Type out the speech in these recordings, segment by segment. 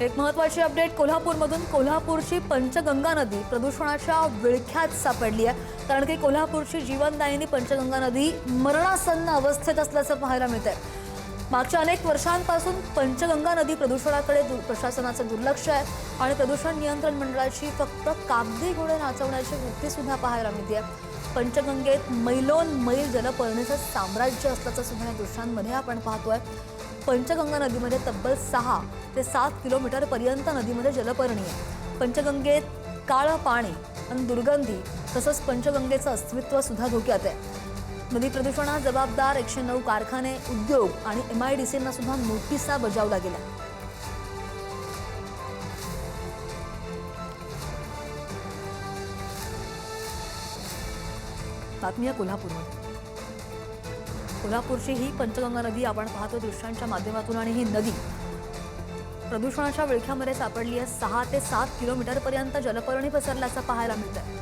एक महत्त्वाची अपडेट कोल्हापूरमधून. कोल्हापूरची पंचगंगा नदी प्रदूषणाच्या विळख्यात सापडली आहे, कारण की कोल्हापूरची जीवनदायिनी पंचगंगा नदी मरणासन्न अवस्थेत असल्याचं पाहायला मिळतंय. मागच्या अनेक वर्षांपासून पंचगंगा नदी प्रदूषणाकडे प्रशासनाचं दुर्लक्ष आहे आणि प्रदूषण नियंत्रण मंडळाची फक्त कागदी घोडे नाचवण्याची वृत्ती सुद्धा पाहायला मिळते. पंचगंगेत मैलोन मैल जलपर्णीचं साम्राज्य असल्याचं सुद्धा या दृश्यांमध्ये आपण पाहतोय. पंचगंगा नदीमध्ये तब्बल 6 ते 7 किलोमीटर पर्यंत नदीमध्ये जलपर्णी आहे. पंचगंगेत काळं पाणी आणि दुर्गंधी तसंच पंचगंगेचं अस्तित्व सुद्धा धोक्यात आहे. नदी प्रदूषणात जबाबदार 109 कारखाने, उद्योग आणि MIDCना सुद्धा नोटिसा बजावल्या गेल्या. बातमी आहे कोल्हापूरमध्ये. कोल्हापूरची ही पंचगंगा नदी आपण पाहतो दृश्यांच्या माध्यमातून आणि ही नदी प्रदूषणाच्या विळख्यामध्ये सापडली आहे. 6 ते 7 किलोमीटर पर्यंत जलपर्णी पसरल्याचं पाहायला मिळतंय.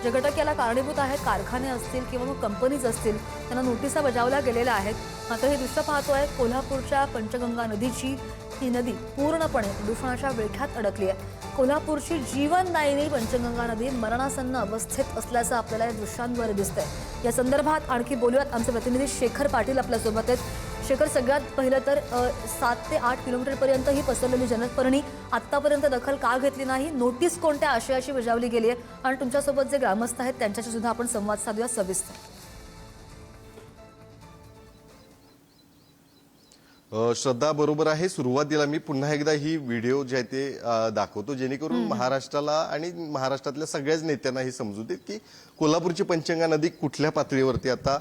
जे घटक याला कारणीभूत आहेत, कारखाने असतील किंवा मग कंपनीज असतील, त्यांना नोटिसा बजावल्या गेलेल्या आहेत. मात्र हे दृश्य पाहतोय कोल्हापूरच्या पंचगंगा नदीची. ही नदी पूर्णपणे प्रदूषणाच्या विळख्यात अडकली आहे. कोल्हापूरची जीवनदायिनी पंचगंगा नदी मरणासन्न अवस्थेत असल्याचं आपल्याला या दृश्यांवर दिसतंय. या संदर्भात आणखी बोलूयात. आमचे प्रतिनिधी शेखर पाटील आपल्यासोबत आहेत. शेखर, सगळ्यात पहिलं तर 7 ते 8 किलोमीटरपर्यंत ही पसरलेली जलपर्णी आत्तापर्यंत दखल का घेतली नाही? नोटीस कोणत्या आशयाची बजावली गेली आहे? आणि तुमच्यासोबत जे ग्रामस्थ आहेत त्यांच्याशी सुद्धा आपण संवाद साधूया सविस्तर. श्रद्धा, बरोबर आहे. सुरुवातीला मी पुन्हा एकदा ही व्हिडिओ जे आहे ते दाखवतो, जेणेकरून महाराष्ट्राला आणि महाराष्ट्रातल्या सगळ्याच नेत्यांना ही समजूत येईल की कोल्हापूरची पंचगंगा नदी कुठल्या पातळीवरती आता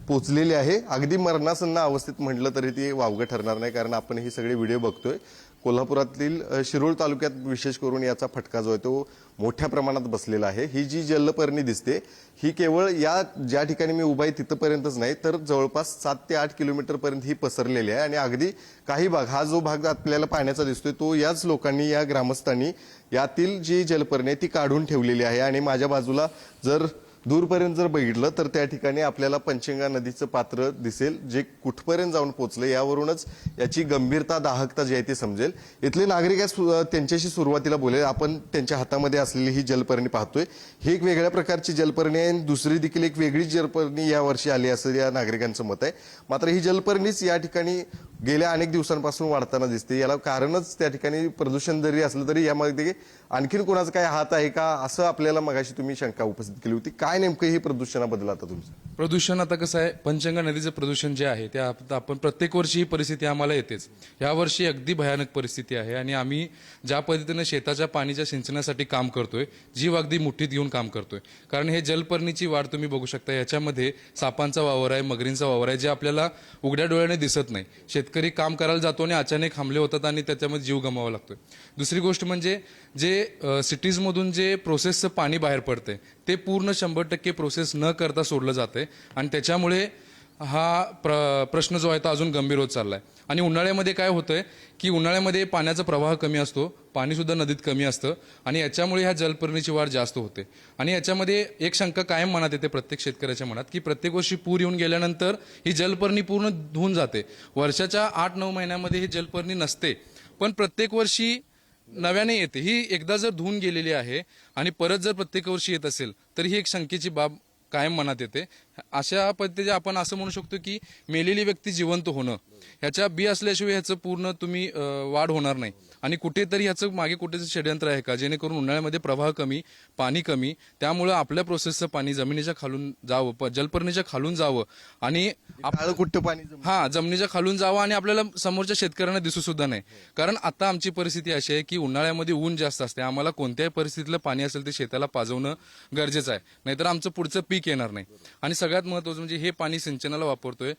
पोहोचलेली आहे. अगदी मरणासन्न अवस्थेत म्हटलं तरी ती वावगं ठरणार नाही, कारण आपण हे सगळे व्हिडिओ बघतोय. कोल्हापुरातील शिरोळ तालुक्यात विशेष करून याचा फटका जो आहे तो मोठ्या प्रमाणात बसलेला आहे. ही जी जलपर्णी दिसते ही केवळ या ज्या ठिकाणी मी उभा आहे तिथपर्यंतच नाही, तर जवळपास 7 ते 8 किलोमीटरपर्यंत ही पसरलेली आहे. आणि अगदी काही भाग, हा जो भाग आपल्याला पाण्याचा दिसतोय तो याच लोकांनी, या ग्रामस्थांनी यातील जी जलपर्णी आहे ती काढून ठेवलेली आहे. आणि माझ्या बाजूला जर दूरपर्यंत जर बघितलं तर त्या ठिकाणी आपल्याला पंचगंगा नदीचं पात्र दिसेल, जे कुठपर्यंत जाऊन पोहोचलं. यावरूनच याची गंभीरता, दाहकता जी आहे ती समजेल. इथले नागरिक त्यांच्याशी सुरुवातीला बोलेल. आपण त्यांच्या हातामध्ये असलेली ही जलपर्णी पाहतोय. ही एक वेगळ्या प्रकारची जलपर्णी आहे आणि दुसरी देखील एक वेगळी जलपर्णी यावर्षी आली असं या नागरिकांचं मत आहे. मात्र ही जलपर्णीच या ठिकाणी गेल्या अनेक दिवसांपासून वाढताना दिसते. याला कारणच त्या ठिकाणी प्रदूषण जरी असलं तरी यामध्ये आणखीन कोणाचा काय हात आहे का, असं आपल्याला मगाशी तुम्ही शंका उपस्थित केली होती. काय नेमकं हे प्रदूषणाबद्दल आता तुमचं? प्रदूषण आता कसं आहे, पंचगंगा नदीचं प्रदूषण जे आहे ते आपण प्रत्येक वर्षी ही परिस्थिती आम्हाला येतेच. यावर्षी अगदी भयानक परिस्थिती आहे आणि आम्ही ज्या पद्धतीने शेताच्या पाणीच्या सिंचनासाठी काम करतोय, जीव अगदी मुठीत घेऊन काम करतोय. कारण हे जलपर्णीची वाढ तुम्ही बघू शकता. याच्यामध्ये सापांचा वावर आहे, मगरींचा वावर आहे, जे आपल्याला उघड्या डोळ्याने दिसत नाही. शेतकरी काम करायला जातो आणि अचानक हमले होतात आणि त्याच्यामध्ये जीव गमावा लागतोय. दुसरी गोष्ट म्हणजे जे सिटीजमधून जे प्रोसेसचं पाणी बाहेर पडतंय ते पूर्ण 100% प्रोसेस न करता सोडलं जातंय आणि त्याच्यामुळे हा प्रश्न जो आहे तो अजून गंभीर होत चाललाय. आणि उन्हाळ्यामध्ये काय होतंय की उन्हाळ्यामध्ये पाण्याचा प्रवाह कमी असतो, पाणी सुद्धा नदीत कमी असतं आणि याच्यामुळे ह्या जलपर्णीची वाढ जास्त होते. आणि याच्यामध्ये एक शंका कायम मनात येते प्रत्येक शेतकऱ्याच्या मनात की प्रत्येक वर्षी पूर येऊन गेल्यानंतर ही जलपर्णी पूर्ण धुवून जाते. वर्षाच्या 8-9 महिन्यामध्ये ही जलपर्णी नसते, पण प्रत्येक वर्षी नव्याने येते. ही एकदा जर धुवून गेलेली आहे आणि परत जर प्रत्येक वर्षी येत असेल तर ही एक शंकेची बाब कायम मनात येते. अशा पद्धतीने आपण असं म्हणू शकतो की मेलेली व्यक्ती जिवंत होणं, ह्याच्या बी असल्याशिवाय ह्याचं पूर्ण तुम्ही वाढ होणार नाही. आणि कुठेतरी ह्याचं मागे कुठेतरी षडयंत्र आहे का, जेणेकरून उन्हाळ्यामध्ये प्रवाह कमी, पाणी कमी, त्यामुळं आपल्या प्रोसेसचं पाणी जमिनीच्या खालून जावं, जलपर्णीच्या खालून जावं आणि कुठं पाणी जमिनीच्या खालून जावं आणि आपल्याला समोरच्या शेतकऱ्यांना दिसू सुद्धा नाही. कारण आता आमची परिस्थिती अशी आहे की उन्हाळ्यामध्ये ऊन जास्त असते. आम्हाला कोणत्याही परिस्थितीतलं पाणी असेल ते शेताला पाजवणं गरजेचं आहे, नाहीतर आमचं पुढचं पीक येणार नाही. आणि सगळ्यात महत्त्वाचं म्हणजे हे पाणी सिंचनाला वापरतोय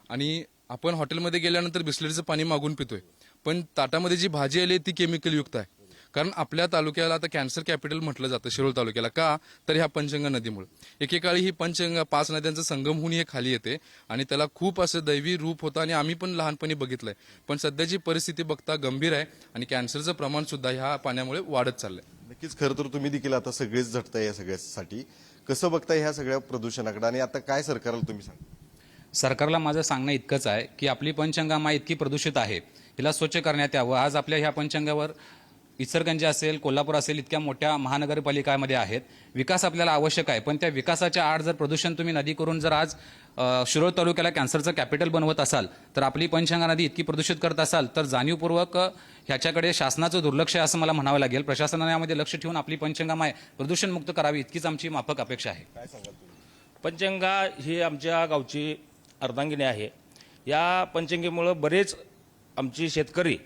आणि आपण हॉटेलमध्ये गेल्यानंतर बिस्लरीचं पाणी मागून पितोय, पण ताटामध्ये जी भाजी आली ती केमिकल युक्त आहे. कारण आपल्या तालुक्याला आता कॅन्सर कॅपिटल म्हटलं जातं, शिरोळ तालुक्याला. का तर ह्या पंचगंगा नदीमुळे. एकेकाळी ही पंचगंगा 5 नद्यांचा संगम होऊन हे खाली येते आणि त्याला खूप असं दैवी रूप होतं आणि आम्ही पण लहानपणी बघितलंय. पण सध्याची परिस्थिती बघता गंभीर आहे आणि कॅन्सरचं प्रमाण सुद्धा ह्या पाण्यामुळे वाढत चाललंय. नक्कीच. खरं तर तुम्ही देखील आता सगळेच झटताय या सगळ्यासाठी. कसं बघताय ह्या सगळ्या प्रदूषणाकडे आणि आता काय सरकारला तुम्ही सांगा? सरकारला माझं सांगणं इतकंच आहे की आपली पंचगंगा माई इतकी प्रदूषित आहे, हिला स्वच्छ करण्यात यावं. आज आपल्या ह्या पंचगंगावर इचलकरंजी असेल, कोल्हापूर असेल, इतक्या मोठ्या महानगरपालिकामध्ये आहेत. विकास आपल्याला आवश्यक आहे, पण त्या विकासाच्या आड जर प्रदूषण तुम्ही नदी करून जर आज शिरोळ तालुक्याला कॅन्सरचं कॅपिटल बनवत असाल, तर आपली पंचगंगा नदी इतकी प्रदूषित करत असाल तर जाणीवपूर्वक ह्याच्याकडे शासनाचं दुर्लक्ष आहे असं मला म्हणावं लागेल. प्रशासनाने यामध्ये लक्ष ठेवून आपली पंचगंगा माय प्रदूषणमुक्त करावी, इतकीच आमची माफक अपेक्षा आहे. पंचगंगा ही आमच्या गावची अर्धांगिनी आहे. या पंचगंगेमुळं बरेच आमची शेतकरी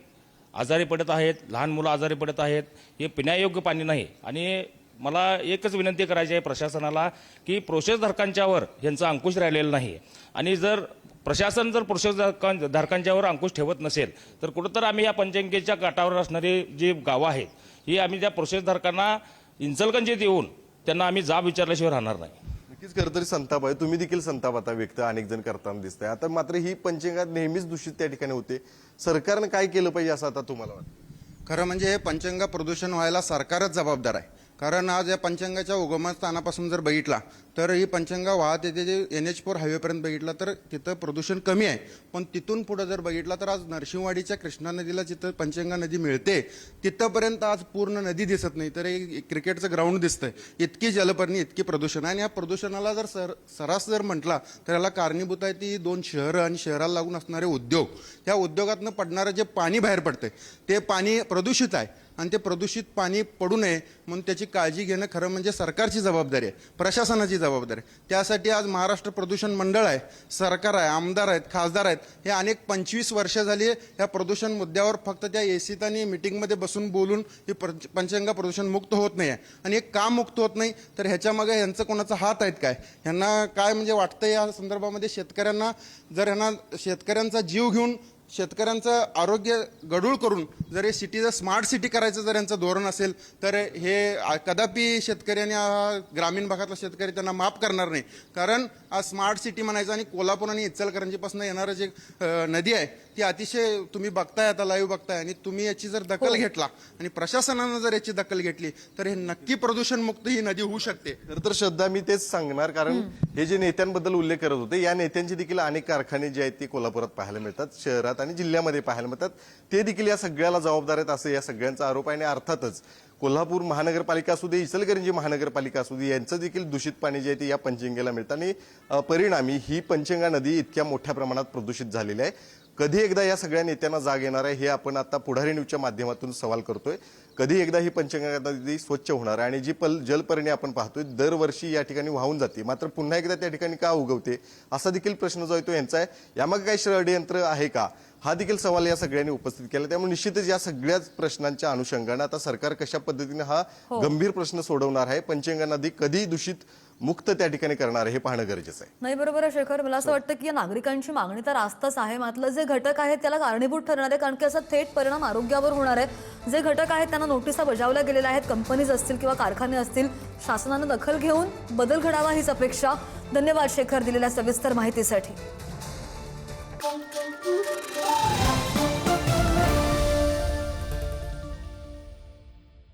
आजारी पडत आहेत, लहान मुलं आजारी पडत आहेत. हे पिण्यायोग्य पाणी नाही. आणि मला एकच विनंती करायची आहे प्रशासनाला की प्रोसेसधारकांच्यावर यांचा अंकुश राहिलेला नाही. आणि जर प्रशासन जर प्रोसेसधारकांच्यावर अंकुश ठेवत नसेल तर कुठंतर आम्ही या पंचगंगेच्या काठावर असणारी जी गावं आहेत ही आम्ही त्या प्रोसेसधारकांना इचलकरंजीत येऊन त्यांना आम्ही जाब विचारल्याशिवाय राहणार नाही. नक्कीच खरं तरी संताप आहे. तुम्ही देखील संताप आता व्यक्त अनेक जण करताना दिसतंय. आता मात्र ही पंचगंगा नेहमीच दूषित त्या ठिकाणी होते. सरकारनं काय केलं पाहिजे असं आता तुम्हाला वाटतं? खरं म्हणजे हे पंचगंगा प्रदूषण व्हायला सरकारच जबाबदार आहे. कारण आज या पंचगंगाच्या उगमस्थानापासून जर बघितला तर ही पंचगंगा वाहत येते जे NH4 हायवेपर्यंत बघितला तर तिथं प्रदूषण कमी आहे. पण तिथून पुढे जर बघितला तर आज नरसिंहवाडीच्या कृष्णा नदीला जिथं पंचगंगा नदी मिळते तिथंपर्यंत आज पूर्ण नदी दिसत नाही, तर एक क्रिकेटचं ग्राउंड दिसतंय. इतकी जलपर्णी, इतकी प्रदूषण आहे. आणि या प्रदूषणाला जर सरास जर म्हटला तर याला कारणीभूत आहे ती 2 शहरं आणि शहराला लागून असणारे उद्योग. त्या उद्योगातनं पडणारं जे पाणी बाहेर पडतंय ते पाणी प्रदूषित आहे. आणि ते प्रदूषित पाणी पडू नये म्हणून त्याची काळजी घेणं खरं म्हणजे सरकारची जबाबदारी आहे, प्रशासनाची जबाबदारी आहे. त्यासाठी आज महाराष्ट्र प्रदूषण मंडळ आहे, सरकार आहे, आमदार आहेत, खासदार आहेत. हे अनेक 25 वर्ष झाली या प्रदूषण मुद्द्यावर फक्त त्या एसीत आणि मिटिंगमध्ये बसून बोलून ही पंचगंगा प्रदूषण मुक्त होत नाही आहे. आणि एक का मुक्त होत नाही तर ह्याच्यामागे ह्यांचं कोणाचा हात आहेत काय, ह्यांना काय म्हणजे वाटतं या संदर्भामध्ये शेतकऱ्यांना जर ह्यांना शेतकऱ्यांचा जीव घेऊन शेतकऱ्यांचं आरोग्य गढूळ करून जर हे सिटीचं स्मार्ट सिटी करायचं जर यांचं धोरण असेल तर हे कदापि शेतकरी आणि ग्रामीण भागातला शेतकरी त्यांना माफ करणार नाही. कारण आज स्मार्ट सिटी म्हणायचं आणि कोल्हापूर आणि इचलकरंजीपासून येणारं जे नदी आहे ती अतिशय तुम्ही बघताय, आता लाईव्ह बघताय. आणि तुम्ही याची जर दखल घेतला आणि प्रशासनानं जर याची दखल घेतली तर हे नक्की प्रदूषण मुक्त ही नदी होऊ शकते. खरं तर श्रद्धा मी तेच सांगणार, कारण हे जे नेत्यांबद्दल उल्लेख करत होते या नेत्यांचे देखील अनेक कारखाने जे आहेत ते कोल्हापुरात पाहायला मिळतात, शहरात आणि जिल्ह्यामध्ये पाहायला मिळतात. ते देखील या सगळ्याला जबाबदार आहेत असं या सगळ्यांचा आरोप आहे. आणि अर्थातच कोल्हापूर महानगरपालिका असू दे, इचलकरंजी महानगरपालिका असू दे, यांचं देखील दूषित पाणी जे आहे ते या पंचगंगेला मिळतं. आणि परिणामी ही पंचगंगा नदी इतक्या मोठ्या प्रमाणात प्रदूषित झालेली आहे. कधी एकदा या सगळ्या नेत्यांना जाग येणार आहे हे आपण आता पुढारी न्यूजच्या माध्यमातून सवाल करतोय. कधी एकदा ही पंचगंगा नदी स्वच्छ होणार आहे. आणि जी जलपर्णी आपण पाहतोय दरवर्षी या ठिकाणी वाहून जाते, मात्र पुन्हा एकदा त्या ठिकाणी का उगवते असा देखील प्रश्न जो आहे तो यांचा आहे. यामागे काही षडयंत्र आहे का हा देखील सवाल या सगळ्यांनी उपस्थित केला. त्यामुळे निश्चितच या सगळ्याच प्रश्नांच्या अनुषंगाने आता सरकार कशा पद्धतीने हा गंभीर प्रश्न सोडवणार आहे, पंचगंगा नदी कधी दूषित मुक्त त्या ठिकाणी करणार आहे हे पाहणं गरजेचं आहे. नाही, बरोबर आहे शेखर. मला असं वाटतं की या नागरिकांची मागणी तर रास्तच आहे, मात्र जे घटक आहेत त्याला कारणीभूत ठरणार आहे, कारण की असा थेट परिणाम आरोग्यावर होणार आहे. जे घटक आहेत त्यांना नोटिसा बजावल्या गेलेल्या आहेत, कंपनीज असतील किंवा कारखाने असतील, शासनानं दखल घेऊन बदल घडावा हीच अपेक्षा. धन्यवाद शेखर दिलेल्या सविस्तर माहितीसाठी.